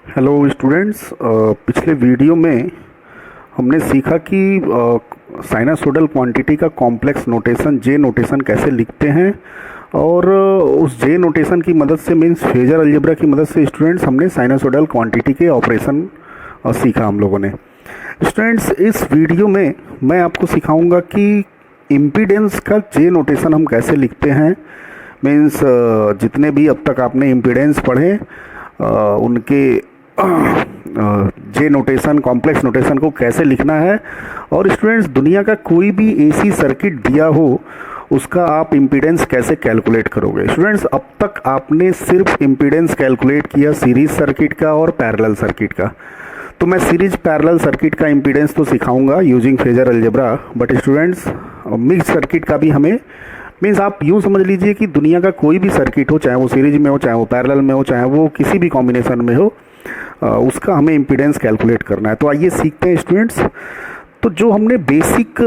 Hello students, पिछले video में हमने सीखा कि साइनसोइडल क्वांटिटी का कॉम्प्लेक्स नोटेशन जे नोटेशन कैसे लिखते हैं। और उस जे नोटेशन की मदद से मीन्स फेजर अलजेब्रा की मदद से स्टूडेंट्स हमने साइनसोइडल क्वांटिटी के ऑपरेशन सीखा हम लोगों ने। स्टूडेंट्स, इस वीडियो में मैं आपको सिखाऊंगा कि इम्पीडेंस का जे नोटेशन हम कैसे लिखते हैं। मीन्स जितने भी अब तक आपने इम्पीडेंस पढ़े उनके जे नोटेशन कॉम्प्लेक्स नोटेशन को कैसे लिखना है। और स्टूडेंट्स, दुनिया का कोई भी एसी सर्किट दिया हो उसका आप इम्पीडेंस कैसे कैलकुलेट करोगे। स्टूडेंट्स, अब तक आपने सिर्फ इम्पीडेंस कैलकुलेट किया सीरीज सर्किट का और पैरेलल सर्किट का। तो मैं सीरीज पैरेलल सर्किट का इम्पीडेंस तो सिखाऊंगा using phasor algebra, but students mix circuit का भी हमें मीन्स आप यूँ समझ लीजिए कि दुनिया का कोई भी सर्किट हो, चाहे वो सीरीज में हो, चाहे वो पैरेलल में हो, चाहे वो किसी भी कॉम्बिनेशन में हो, उसका हमें इम्पीडेंस कैलकुलेट करना है। तो आइए सीखते हैं स्टूडेंट्स। तो जो हमने बेसिक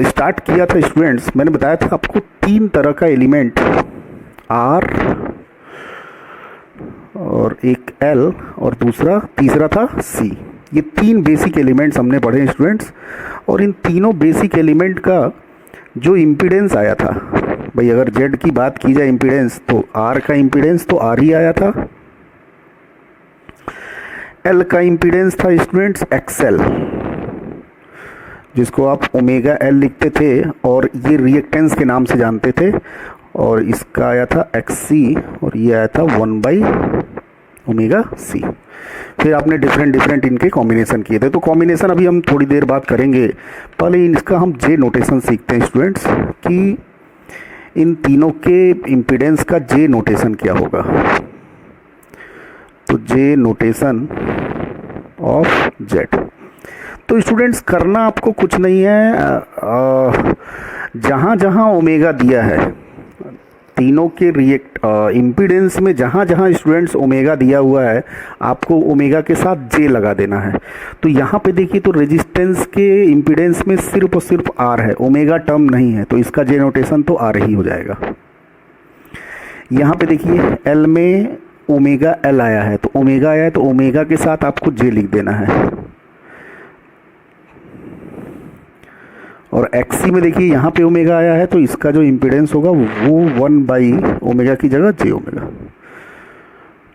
स्टार्ट किया था स्टूडेंट्स, मैंने बताया था आपको तीन तरह का एलिमेंट आर और एक एल और तीसरा था सी। ये तीन बेसिक एलिमेंट्स हमने पढ़े स्टूडेंट्स। और इन तीनों बेसिक एलिमेंट का जो इम्पीडेंस आया था, भाई अगर जेड की बात की जाए इम्पीडेंस, तो आर का इम्पीडेंस तो आर ही आया था। एल का इम्पीडेंस था स्टूडेंट्स एक्सएल, जिसको आप ओमेगा एल लिखते थे और ये रिएक्टेंस के नाम से जानते थे। और इसका आया था एक्ससी और ये आया था 1/ओमेगा सी। फिर आपने डिफरेंट इनके कॉम्बिनेशन किए थे। तो कॉम्बिनेशन अभी हम थोड़ी देर बाद करेंगे। पहले इसका हम जे नोटेशन सीखते हैं स्टूडेंट्स कि इन तीनों के इम्पीडेंस का जे नोटेशन क्या होगा। तो जे नोटेशन ऑफ जेड। तो स्टूडेंट्स, करना आपको कुछ नहीं है। जहाँ जहाँ ओमेगा दिया है तीनों के इम्पीडेंस में, जहाँ जहाँ स्टूडेंट्स ओमेगा दिया हुआ है, आपको ओमेगा के साथ जे लगा देना है। तो यहाँ पे देखिए, तो रेजिस्टेंस के इम्पीडेंस में सिर्फ और सिर्फ आर है, ओमेगा टर्म नहीं है, तो इसका जे नोटेशन तो आर ही हो जाएगा। यहाँ पे देखिए एल में ओमेगा एल आया है, तो ओमेगा आया है तो ओमेगा के साथ आपको जे लिख देना है। और एक्सी में देखिए यहाँ पे ओमेगा आया है, तो इसका जो इम्पीडेंस होगा वो 1/ओमेगा की जगह जे ओमेगा।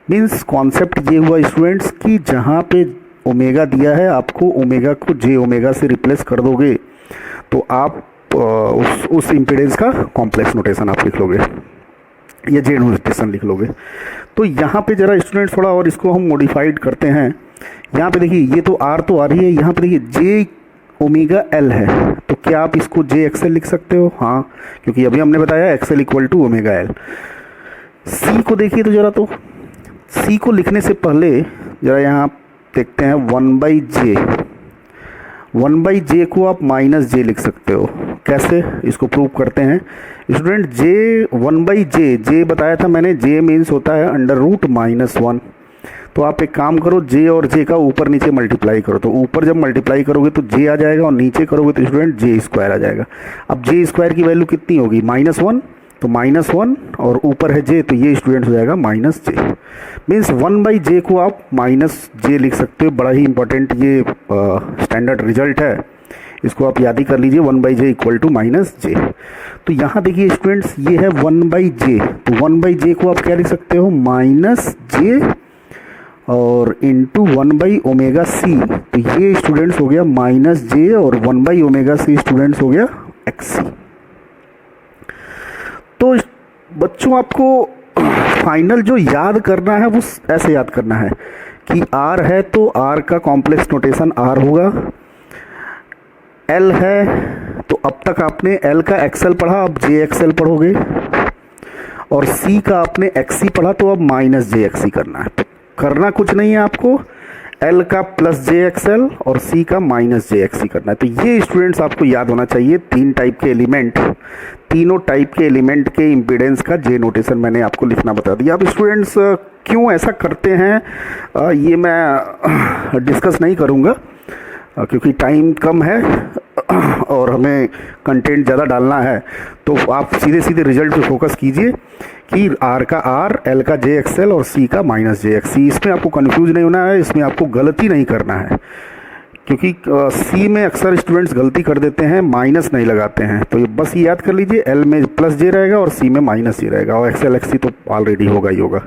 मीन्स कॉन्सेप्ट ये हुआ स्टूडेंट्स कि जहाँ पे ओमेगा दिया है आपको ओमेगा को जे ओमेगा से रिप्लेस कर दोगे तो आप उस इम्पीडेंस का कॉम्प्लेक्स नोटेशन आप लिख लोगे या जे नोटेशन लिख लोगे। तो यहाँ पे जरा स्टूडेंट्स थोड़ा और इसको हम मॉडिफाइड करते हैं। यहाँ पे देखिए ये तो आ रही है, यहाँ पे देखिए जे ओमेगा एल है, तो क्या आप इसको जे एक्सएल लिख सकते हो? हाँ, क्योंकि अभी हमने बताया XL equal to omega L. C को देखिए तो जरा, तो सी को लिखने से पहले जरा यहाँ देखते हैं 1/जे को आप -जे लिख सकते हो। कैसे, इसको प्रूव करते हैं स्टूडेंट। जे 1/जे, जे बताया था मैंने, जे मीन्स होता है √-1। तो आप एक काम करो, जे और जे का ऊपर नीचे मल्टीप्लाई करो। तो ऊपर जब मल्टीप्लाई करोगे तो जे आ जाएगा और नीचे करोगे तो स्टूडेंट जे स्क्वायर आ जाएगा। अब जे स्क्वायर की वैल्यू कितनी होगी? -1, तो -1 और ऊपर है जे, तो ये स्टूडेंट हो जाएगा -जे। मीन्स 1/जे को आप -जे लिख सकते हो। बड़ा ही इंपॉर्टेंट ये स्टैंडर्ड रिजल्ट है, इसको आप याद ही कर लीजिए, 1/जे इक्वल टू -जे। तो यहाँ देखिए स्टूडेंट्स, ये है 1/जे, तो 1/जे को आप क्या लिख सकते हो? -जे और इंटू 1/ओमेगा-सी। तो ये स्टूडेंट्स हो गया -जे और 1/ओमेगा-सी स्टूडेंट्स हो गया एक्सी। तो बच्चों, आपको फाइनल जो याद करना है वो ऐसे याद करना है कि आर है तो आर का कॉम्प्लेक्स नोटेशन आर होगा। एल है तो अब तक आपने एल का एक्सएल पढ़ा, अब जे एक्सएल पढ़ोगे। और सी का आपने एक्सी पढ़ा, तो अब -जे एक्सी करना है। करना कुछ नहीं है आपको, एल का +जे एक्सएल और सी का -जे एक्सी करना है। तो ये स्टूडेंट्स आपको याद होना चाहिए। तीनों टाइप के एलिमेंट के इम्पीडेंस का जे नोटेशन मैंने आपको लिखना बता दिया। अब स्टूडेंट्स क्यों ऐसा करते हैं ये मैं डिस्कस नहीं करूँगा क्योंकि टाइम कम है। और हमें कंटेंट ज़्यादा डालना है, तो आप सीधे सीधे रिजल्ट पे फोकस कीजिए कि R का R, L का JXL और C का -JXC। इसमें आपको कंफ्यूज नहीं होना है, इसमें आपको गलती नहीं करना है, क्योंकि C में अक्सर स्टूडेंट्स गलती कर देते हैं, माइनस नहीं लगाते हैं। तो बस ये याद कर लीजिए, L में +J रहेगा और C में -J रहेगा, और XL XC तो ऑलरेडी होगा ही होगा।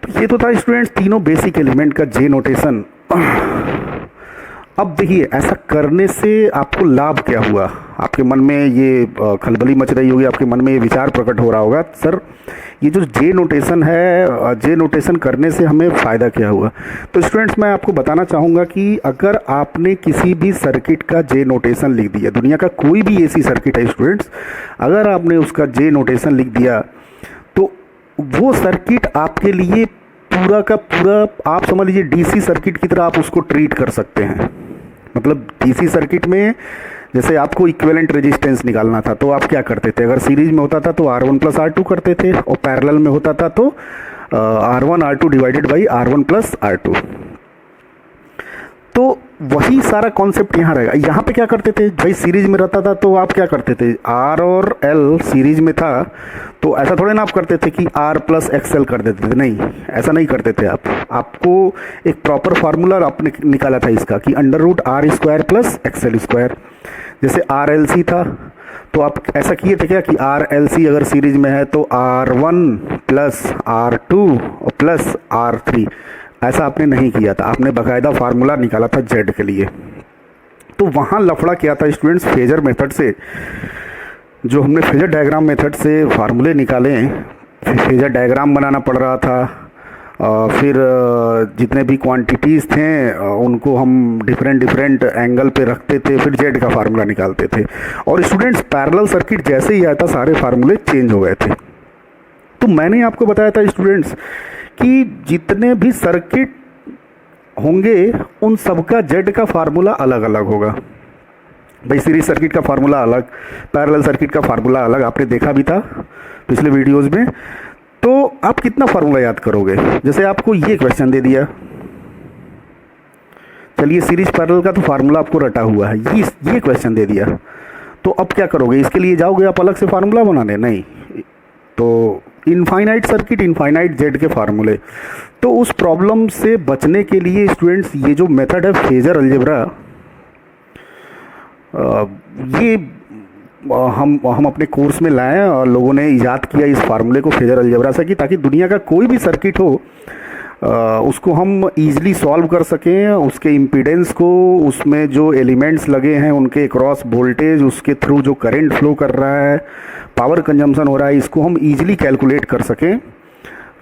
तो ये तो था स्टूडेंट्स तीनों बेसिक एलिमेंट का J नोटेशन। अब देखिए, ऐसा करने से आपको लाभ क्या हुआ? आपके मन में ये खलबली मच रही होगी, आपके मन में ये विचार प्रकट हो रहा होगा, सर ये जो J नोटेशन है, J नोटेशन करने से हमें फ़ायदा क्या हुआ? तो स्टूडेंट्स मैं आपको बताना चाहूँगा कि अगर आपने किसी भी सर्किट का J नोटेशन लिख दिया, दुनिया का कोई भी ऐसी सर्किट है स्टूडेंट्स, अगर आपने उसका J नोटेशन लिख दिया, तो वो सर्किट आपके लिए पूरा का पूरा, आप समझ लीजिए DC सर्किट की तरह आप उसको ट्रीट कर सकते हैं। मतलब DC सर्किट में जैसे आपको इक्विवेलेंट रेजिस्टेंस निकालना था, तो आप क्या करते थे? अगर सीरीज में होता था तो R1 + R2 करते थे, और पैरेलल में होता था तो R1 R2 divided by R1 + R2। तो वही सारा कॉन्सेप्ट यहाँ रहेगा। यहाँ पे क्या करते थे भाई? सीरीज में रहता था तो आप क्या करते थे? R और L सीरीज में था तो ऐसा थोड़े ना आप करते थे कि R + XL कर देते थे, नहीं, ऐसा नहीं करते थे आप। आपको एक प्रॉपर फार्मूला आपने निकाला था इसका कि √R² + XL²। जैसे RLC था तो आप ऐसा किए थे क्या कि RLC अगर सीरीज में है तो R1 + R2 + R3, ऐसा आपने नहीं किया था। आपने बाकायदा फार्मूला निकाला था Z के लिए। तो वहाँ लफड़ा क्या था स्टूडेंट्स? फेजर मेथड से, जो हमने फेजर डायग्राम मेथड से फार्मूले निकाले, फेजर डायग्राम बनाना पड़ रहा था। फिर जितने भी क्वांटिटीज़ थे उनको हम डिफरेंट एंगल पे रखते थे, फिर Z का फार्मूला निकालते थे। और स्टूडेंट्स पैरेलल सर्किट जैसे ही आया था सारे फार्मूले चेंज हो गए थे। तो मैंने आपको बताया था स्टूडेंट्स कि जितने भी सर्किट होंगे उन सबका Z का फार्मूला अलग अलग होगा। भाई सीरीज सर्किट का फार्मूला अलग, पैरेलल सर्किट का फार्मूला अलग, आपने देखा भी था पिछले वीडियोस में। तो आप कितना फार्मूला याद करोगे? जैसे आपको ये क्वेश्चन दे दिया, चलिए सीरीज पैरेलल का तो फार्मूला आपको रटा हुआ है, ये क्वेश्चन दे दिया, तो अब क्या करोगे? इसके लिए जाओगे आप अलग से फार्मूला बनाने? नहीं। तो इनफाइनाइट सर्किट, इनफाइनाइट Z के फार्मूले। तो उस प्रॉब्लम से बचने के लिए स्टूडेंट्स ये जो मेथड है फेजर अलजेब्रा, ये हम अपने कोर्स में लाए और लोगों ने इजाद किया इस फार्मूले को फेजर अलजेब्रा से, कि ताकि दुनिया का कोई भी सर्किट हो उसको हम ईजिली सॉल्व कर सकें, उसके इम्पीडेंस को, उसमें जो एलिमेंट्स लगे हैं उनके क्रॉस वोल्टेज, उसके थ्रू जो करंट फ्लो कर रहा है, पावर कंजम्पशन हो रहा है, इसको हम ईजिली कैलकुलेट कर सकें।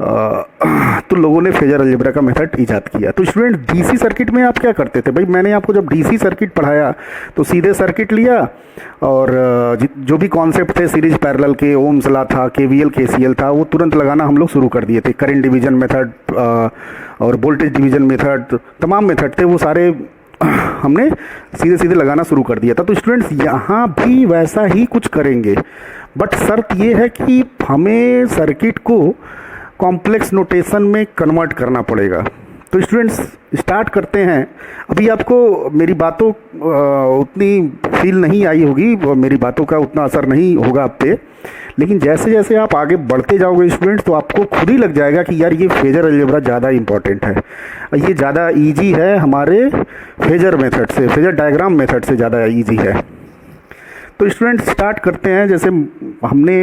तो लोगों ने फेजर अलजेब्रा का मेथड इजाद किया। तो स्टूडेंट DC सर्किट में आप क्या करते थे? भाई मैंने आपको जब DC सर्किट पढ़ाया तो सीधे सर्किट लिया और जो भी कॉन्सेप्ट थे सीरीज पैरेलल के, ओम्स लॉ था, KVL KCL था, वो तुरंत लगाना हम लोग शुरू कर दिए थे। करंट डिवीजन मेथड और वोल्टेज डिवीजन मेथड, तमाम मेथड थे वो सारे हमने सीधे सीधे लगाना शुरू कर दिया था। तो स्टूडेंट्स यहाँ भी वैसा ही कुछ करेंगे, बट शर्त ये है कि हमें सर्किट को कॉम्प्लेक्स नोटेशन में कन्वर्ट करना पड़ेगा। तो स्टूडेंट्स स्टार्ट करते हैं। अभी आपको मेरी बातों उतनी फील नहीं आई होगी, मेरी बातों का उतना असर नहीं होगा आप पे, लेकिन जैसे जैसे आप आगे बढ़ते जाओगे स्टूडेंट्स तो आपको खुद ही लग जाएगा कि यार ये फेजर अलजेब्रा ज़्यादा इंपॉर्टेंट है, ये ज़्यादा ईजी है हमारे फेजर मेथड से, फेजर डायग्राम मेथड से ज़्यादा ईजी है। तो स्टूडेंट्स स्टार्ट करते हैं। जैसे हमने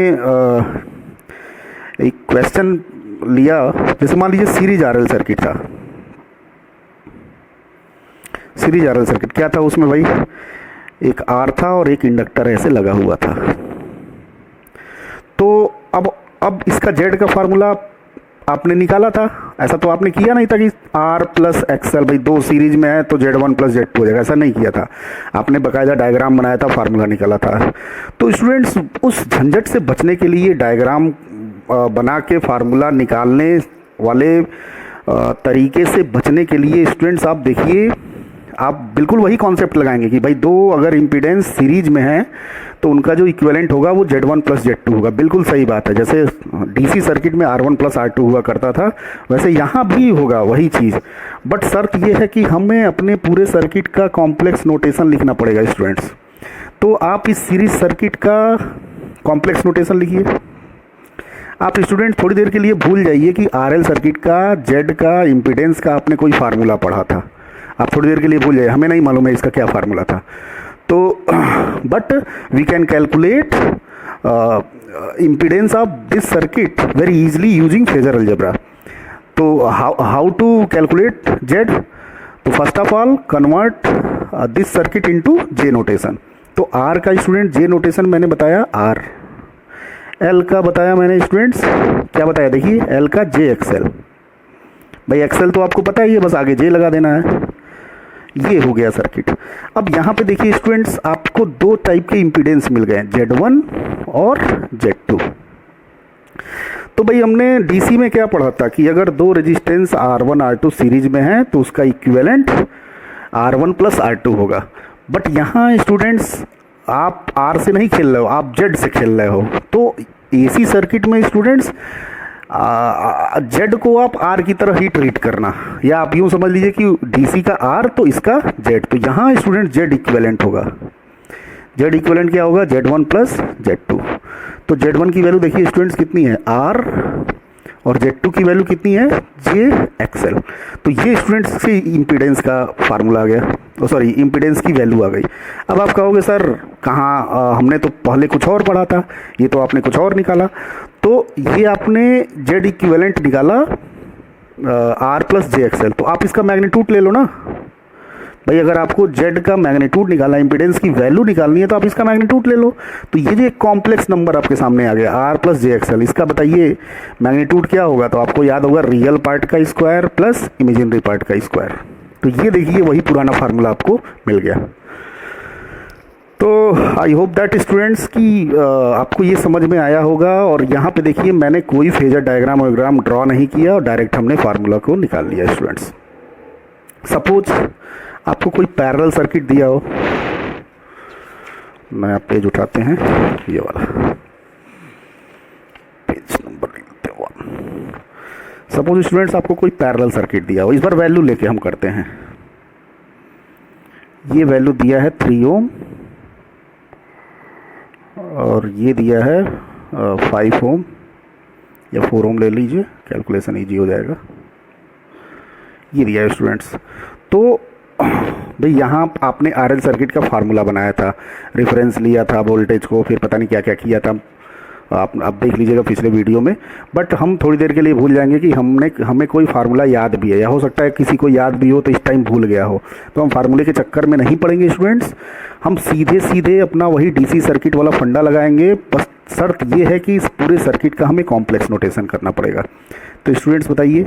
एक क्वेश्चन लिया, जैसे मान लीजिए सीरीज RL सर्किट था। सीरीज RL सर्किट क्या था? उसमें भाई एक R था और एक इंडक्टर ऐसे लगा हुआ था। तो अब इसका Z का फार्मूला आपने निकाला था, ऐसा तो आपने किया नहीं था कि R + XL, भाई दो सीरीज में है तो Z1 + Z2 हो जाएगा, ऐसा नहीं किया था। आपने बाकायदा डायग्राम बनाया था, फार्मूला निकाला था। तो स्टूडेंट्स उस झंझट से बचने के लिए, डायग्राम बना के फार्मूला निकालने वाले तरीके से बचने के लिए स्टूडेंट्स आप देखिए, आप बिल्कुल वही कॉन्सेप्ट लगाएंगे कि भाई दो अगर इम्पीडेंस सीरीज में है तो उनका जो इक्विवेलेंट होगा वो Z1 प्लस Z2 होगा। बिल्कुल सही बात है, जैसे डीसी सर्किट में R1 प्लस R2 हुआ करता था वैसे यहाँ भी होगा वही चीज़। बट शर्त ये है कि हमें अपने पूरे सर्किट का कॉम्प्लेक्स नोटेशन लिखना पड़ेगा स्टूडेंट्स। तो आप इस सीरीज सर्किट का कॉम्प्लेक्स नोटेशन लिखिए। आप स्टूडेंट थोड़ी देर के लिए भूल जाइए कि आरएल सर्किट का जेड का इम्पीडेंस का आपने कोई फार्मूला पढ़ा था। आप थोड़ी देर के लिए भूल जाइए, हमें नहीं मालूम है इसका क्या फार्मूला था। तो but we can calculate impedance of this circuit very easily using phasor algebra. तो हाउ टू कैलकुलेट जेड? तो first of all convert this circuit into J notation. तो आर का स्टूडेंट जे नोटेशन मैंने बताया आर, एल का बताया मैंने स्टूडेंट्स क्या बताया, देखिए एल का जे एक्सएल। भाई एक्सएल तो आपको पता ही है, बस आगे जे लगा देना है। ये हो गया सर्किट। अब यहाँ पे देखिए स्टूडेंट्स आपको दो टाइप के इम्पीडेंस मिल गए, Z1 और Z2। तो भाई हमने डीसी में क्या पढ़ा था कि अगर दो रेजिस्टेंस R1 R2 सीरीज में है तो उसका इक्विवेलेंट R1 प्लस R2 होगा। बट यहाँ स्टूडेंट्स आप R से नहीं खेल रहे हो, आप Z से खेल रहे हो। तो एसी सर्किट में स्टूडेंट्स जेड को आप आर की तरह ही ट्रीट करना, या आप यूँ समझ लीजिए कि डीसी का आर तो इसका जेड। तो यहाँ स्टूडेंट जेड इक्विवेलेंट होगा। जेड इक्विवेलेंट क्या होगा? Z1 plus Z2। तो Z1 की वैल्यू देखिए स्टूडेंट्स कितनी है R, और Z2 की वैल्यू कितनी है जे एक्सएल। तो ये स्टूडेंट्स से इम्पीडेंस का फार्मूला आ गया, सॉरी इम्पीडेंस की वैल्यू आ गई। अब आप कहोगे सर कहाँ, हमने तो पहले कुछ और पढ़ा था, ये तो आपने कुछ और निकाला। तो ये आपने जेड इक्विवेलेंट निकाला आर प्लस जे एक्सएल, तो आप इसका मैग्नीट्यूड ले लो ना भाई। अगर आपको जेड का मैग्नीट्यूड निकालना, इम्पीडेंस की वैल्यू निकालनी है तो आप इसका मैग्नीट्यूड ले लो। तो ये जो एक कॉम्प्लेक्स नंबर आपके सामने आ गया आर प्लस जे एक्सएल, इसका बताइए मैग्नीट्यूड क्या होगा? तो आपको याद होगा रियल पार्ट का स्क्वायर प्लस इमेजिनरी पार्ट का स्क्वायर। तो ये देखिए वही पुराना फार्मूला आपको मिल गया। तो आई होप दैट स्टूडेंट्स की आपको ये समझ में आया होगा। और यहाँ पे देखिए मैंने कोई फेजर डायग्राम वायग्राम ड्रॉ नहीं किया और डायरेक्ट हमने फार्मूला को निकाल लिया स्टूडेंट्स। सपोज आपको कोई पैरेलल सर्किट दिया हो, नया पेज उठाते हैं, ये वाला पेज नंबर लिखते हैं 1। सपोज स्टूडेंट्स आपको कोई पैरेलल सर्किट दिया हो, इस बार वैल्यू लेके हम करते हैं। ये वैल्यू दिया है 3 ओम और ये दिया है 5 ओम या 4 ओम ले लीजिए, कैलकुलेशन इजी हो जाएगा। ये दिया है स्टूडेंट्स। तो भाई यहाँ आपने आरएल सर्किट का फार्मूला बनाया था, रेफरेंस लिया था वोल्टेज को, फिर पता नहीं क्या क्या किया था, आप देख लीजिएगा पिछले वीडियो में। बट हम थोड़ी देर के लिए भूल जाएंगे कि हमें कोई फार्मूला याद भी है, या हो सकता है किसी को याद भी हो तो इस टाइम भूल गया हो। तो हम फार्मूले के चक्कर में नहीं पड़ेंगे स्टूडेंट्स, हम सीधे सीधे अपना वही डीसी सर्किट वाला फंडा लगाएंगे। बस शर्त ये है कि इस पूरे सर्किट का हमें कॉम्प्लेक्स नोटेशन करना पड़ेगा। तो स्टूडेंट्स बताइए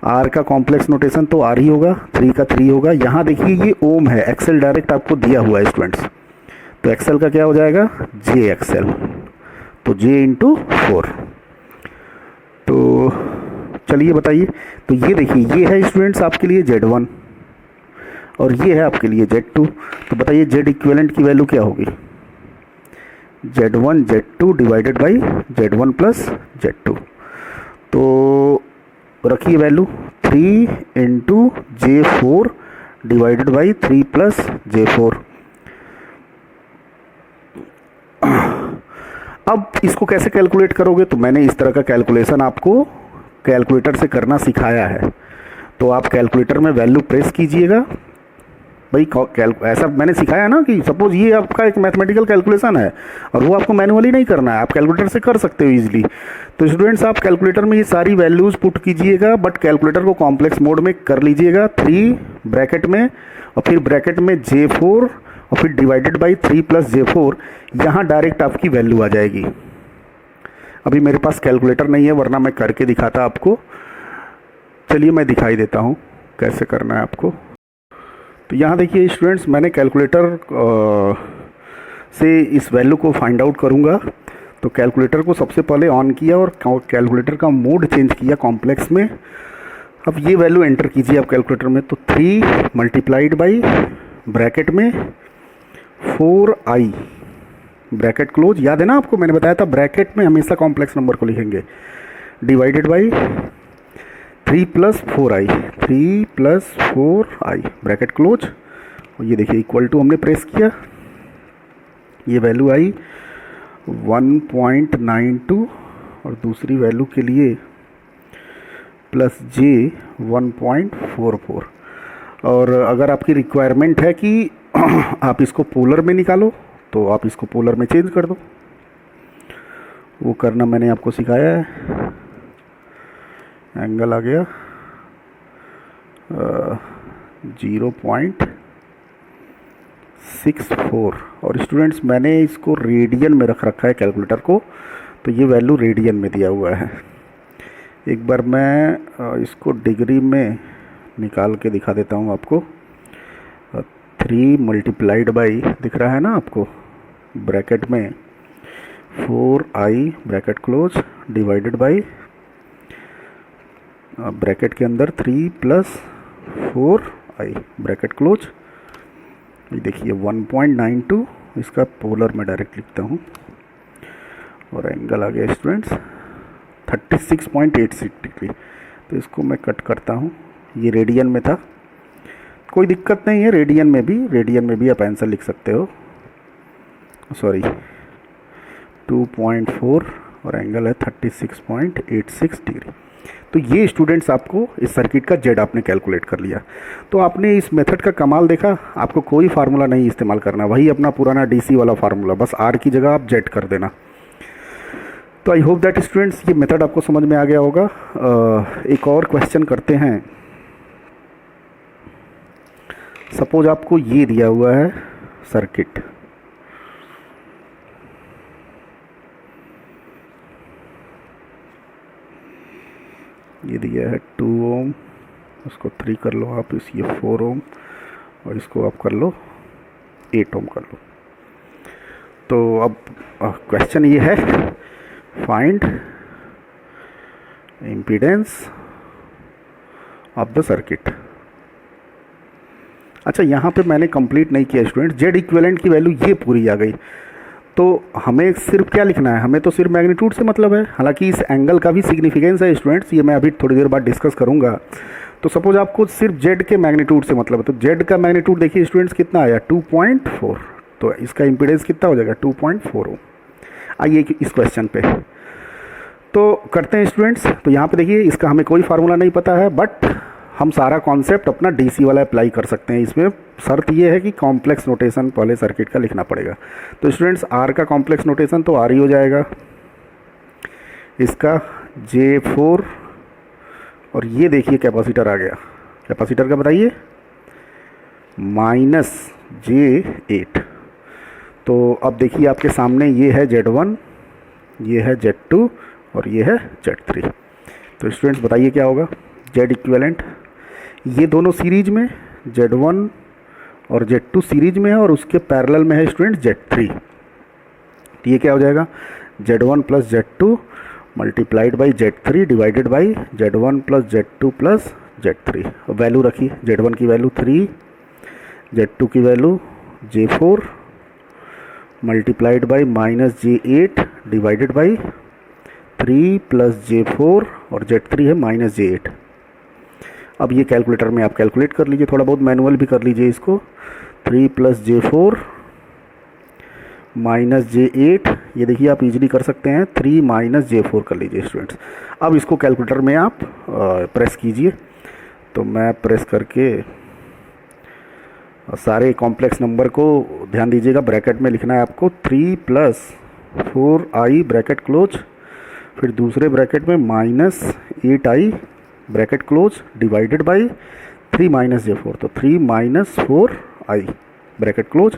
आर का कॉम्प्लेक्स नोटेशन तो आर ही होगा, 3 का 3 होगा। यहाँ देखिए ये ओम है, एक्सएल डायरेक्ट आपको दिया हुआ है स्टूडेंट्स। तो एक्सएल का क्या हो जाएगा? जे एक्सएल। तो जे इंटू 4। तो चलिए बताइए, तो ये देखिए ये है स्टूडेंट्स आपके लिए Z1 और ये है आपके लिए Z2। तो बताइए जेड इक्विवेलेंट की वैल्यू क्या होगी? Z1 Z2 divided by Z1 plus Z2। तो रखिए value 3 into J4 divided by 3 plus J4। अब इसको कैसे कैलकुलेट करोगे? तो मैंने इस तरह का कैलकुलेशन आपको कैलकुलेटर से करना सिखाया है। तो आप कैलकुलेटर में वैल्यू प्रेस कीजिएगा। भाई ऐसा मैंने सिखाया ना कि सपोज ये आपका एक मैथमेटिकल कैलकुलेशन है और वो आपको मैनुअली नहीं करना है, आप कैलकुलेटर से कर सकते हो इजीली। तो स्टूडेंट्स आप कैलकुलेटर में ये सारी वैल्यूज़ पुट कीजिएगा, बट कैलकुलेटर को कॉम्प्लेक्स मोड में कर लीजिएगा। 3 ब्रैकेट में और फिर ब्रैकेट में J4 और फिर डिवाइडेड बाई 3 प्लस J4। यहाँ डायरेक्ट आपकी वैल्यू आ जाएगी। अभी मेरे पास कैलकुलेटर नहीं है, वरना मैं करके दिखाता आपको। चलिए मैं दिखाई देता हूँ कैसे करना है आपको। तो यहाँ देखिए स्टूडेंट्स, मैंने कैलकुलेटर से इस वैल्यू को फाइंड आउट करूँगा। तो कैलकुलेटर को सबसे पहले ऑन किया और कैलकुलेटर का मोड चेंज किया कॉम्प्लेक्स में। अब ये वैल्यू एंटर कीजिए आप कैलकुलेटर में। तो 3 मल्टीप्लाइड बाई ब्रैकेट में 4i ब्रैकेट क्लोज, याद है ना आपको मैंने बताया था ब्रैकेट में हमेशा कॉम्प्लेक्स नंबर को लिखेंगे, divided by 3 + 4i, 3 + 4i bracket close. और ये देखिए इक्वल टू हमने प्रेस किया, ये वैल्यू आई 1.92 और दूसरी वैल्यू के लिए प्लस जे 1.44। और अगर आपकी रिक्वायरमेंट है कि आप इसको पोलर में निकालो तो आप इसको पोलर में चेंज कर दो, वो करना मैंने आपको सिखाया है। एंगल आ गया 0.64 और स्टूडेंट्स मैंने इसको रेडियन में रख रखा है कैलकुलेटर को, तो ये वैल्यू रेडियन में दिया हुआ है। एक बार मैं इसको डिग्री में निकाल के दिखा देता हूँ आपको। 3 × दिख रहा है ना आपको, ब्रैकेट में 4i bracket close divided by bracket के अंदर 3 + 4i ब्रैकेट क्लोज। ये देखिए 1.92, इसका पोलर में डायरेक्ट लिखता हूँ और एंगल आ गया स्टूडेंट्स 36.86 डिग्री। तो इसको मैं कट करता हूँ, ये रेडियन में था, कोई दिक्कत नहीं है, रेडियन में भी आप आंसर लिख सकते हो। सॉरी 2.4 और एंगल है 36.86 डिग्री। तो ये स्टूडेंट्स आपको इस सर्किट का जेड आपने कैलकुलेट कर लिया। तो आपने इस मेथड का कमाल देखा, आपको कोई फार्मूला नहीं इस्तेमाल करना, वही अपना पुराना डीसी वाला फार्मूला, बस आर की जगह आप जेड कर देना। तो आई होप दैट स्टूडेंट्स ये मेथड आपको समझ में आ गया होगा। एक और क्वेश्चन करते हैं। सपोज आपको ये दिया हुआ है सर्किट, ये दिया है 2 ओम, उसको 3 कर लो आप, इस ये 4 ओम और इसको आप कर लो 8 ओम कर लो। तो अब क्वेश्चन ये है, find impedance of the circuit. अच्छा यहाँ पे मैंने कंप्लीट नहीं किया स्टूडेंट, जेड इक्विवेलेंट की वैल्यू ये पूरी आ गई, तो हमें सिर्फ क्या लिखना है, हमें तो सिर्फ मैग्नीट्यूड से मतलब है। हालांकि इस एंगल का भी सिग्निफिकेंस है स्टूडेंट्स, ये मैं अभी थोड़ी देर बाद डिस्कस करूंगा। तो सपोज आपको सिर्फ जेड के मैग्नीट्यूड से मतलब है, तो जेड का मैग्नीट्यूड देखिए स्टूडेंट्स कितना आया 2.4, तो इसका इम्पीडेंस कितना हो जाएगा 2.4 ओम। आइए इस क्वेश्चन पे तो करते हैं स्टूडेंट्स। तो यहाँ पे देखिए इसका हमें कोई फार्मूला नहीं पता है, बट हम सारा कॉन्सेप्ट अपना डीसी वाला अप्लाई कर सकते हैं। इसमें शर्त ये है कि कॉम्प्लेक्स नोटेशन पहले सर्किट का लिखना पड़ेगा। तो स्टूडेंट्स आर का कॉम्प्लेक्स नोटेशन तो आर ही हो जाएगा, इसका J4 और ये देखिए कैपेसिटर आ गया, कैपेसिटर का बताइए -J8। तो अब देखिए आपके सामने ये है Z1, ये है Z2 और ये है Z3। तो स्टूडेंट्स बताइए क्या होगा, जेड इक्विवेलेंट ये दोनों सीरीज में, Z1 और Z2 सीरीज में है और उसके पैरेलल में है स्टूडेंट Z3। तो ये क्या हो जाएगा Z1 + Z2 multiplied by Z3 divided by Z1 + Z2 + Z3। Value रखिए, Z1 की वैल्यू 3, Z2 की value J4 multiplied by -J8 divided by 3 + J4 और Z3 है -J8। अब ये कैलकुलेटर में आप कैलकुलेट कर लीजिए, थोड़ा बहुत मैनुअल भी कर लीजिए इसको। 3 + J4 -J8, ये देखिए आप इजीली कर सकते हैं, 3 - J4 कर लीजिए स्टूडेंट्स। अब इसको कैलकुलेटर में आप प्रेस कीजिए। तो मैं प्रेस करके सारे कॉम्प्लेक्स नंबर को ध्यान दीजिएगा, ब्रैकेट में लिखना है आपको 3 + 4i ब्रैकेट क्लोज, फिर दूसरे ब्रैकेट में -8i bracket close divided by 3 - J4, तो 3 - 4i ब्रैकेट क्लोज।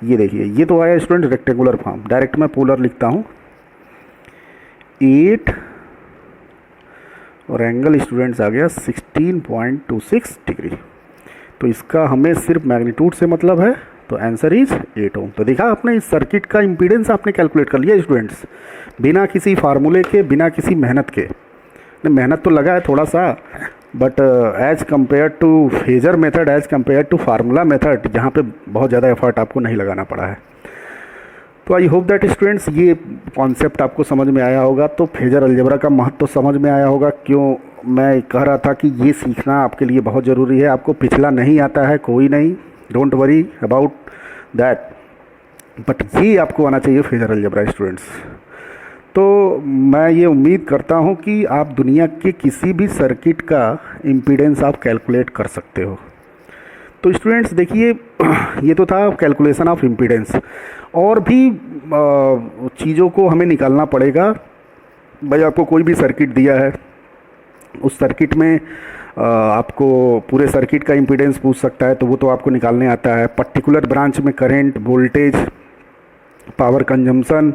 ये देखिए ये तो आया स्टूडेंट रेक्टेंगुलर फॉर्म, डायरेक्ट मैं पोलर लिखता हूँ 8 और एंगल स्टूडेंट्स आ गया 16.26 डिग्री। तो इसका हमें सिर्फ मैग्नीट्यूड से मतलब है, तो आंसर इज 8 ओम। तो देखा आपने, इस सर्किट का इम्पीडेंस आपने कैलकुलेट कर लिया स्टूडेंट्स, बिना किसी फार्मूले के, बिना किसी मेहनत के। मेहनत तो लगा है थोड़ा सा, but as compare to phasor method, as compare to formula method, जहाँ पे बहुत ज़्यादा एफर्ट आपको नहीं लगाना पड़ा है। तो आई होप दैट स्टूडेंट्स ये कॉन्सेप्ट आपको समझ में आया होगा। तो फेजर अलजेब्रा का महत्व तो समझ में आया होगा, क्यों मैं कह रहा था कि ये सीखना आपके लिए बहुत ज़रूरी है। आपको पिछला नहीं आता है, कोई नहीं, don't worry about that, but ये आपको आना चाहिए फेजर अलजेब्रा स्टूडेंट्स। तो मैं ये उम्मीद करता हूँ कि आप दुनिया के किसी भी सर्किट का इम्पीडेंस आप कैलकुलेट कर सकते हो। तो स्टूडेंट्स देखिए, ये तो था कैलकुलेशन ऑफ इम्पीडेंस, और भी चीज़ों को हमें निकालना पड़ेगा। भाई आपको कोई भी सर्किट दिया है, उस सर्किट में आपको पूरे सर्किट का इम्पीडेंस पूछ सकता है, तो वो तो आपको निकालने आता है। पर्टिकुलर ब्रांच में करंट, वोल्टेज, पावर कंजम्पशन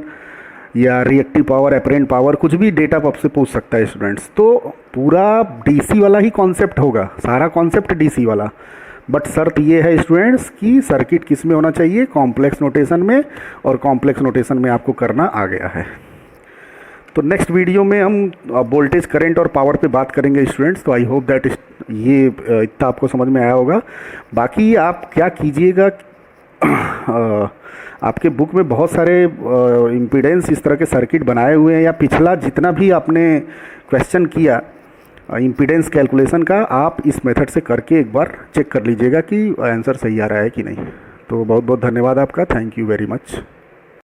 या रिएक्टिव पावर, अपरेंट पावर, कुछ भी डेटा आपसे पूछ सकता है स्टूडेंट्स। तो पूरा डीसी वाला ही कॉन्सेप्ट होगा, सारा कॉन्सेप्ट डीसी वाला, बट शर्त ये है स्टूडेंट्स कि सर्किट किस में होना चाहिए, कॉम्प्लेक्स नोटेशन में, और कॉम्प्लेक्स नोटेशन में आपको करना आ गया है। तो नेक्स्ट वीडियो में हम वोल्टेज, करंट और पावर पे बात करेंगे स्टूडेंट्स। तो आई होप दैट ये इतना आपको समझ में आया होगा। बाकी आप क्या कीजिएगा, आपके बुक में बहुत सारे इम्पीडेंस इस तरह के सर्किट बनाए हुए हैं, या पिछला जितना भी आपने क्वेश्चन किया इम्पीडेंस कैलकुलेशन का, आप इस मेथड से करके एक बार चेक कर लीजिएगा कि आंसर सही आ रहा है कि नहीं। तो बहुत बहुत धन्यवाद आपका, थैंक यू वेरी मच।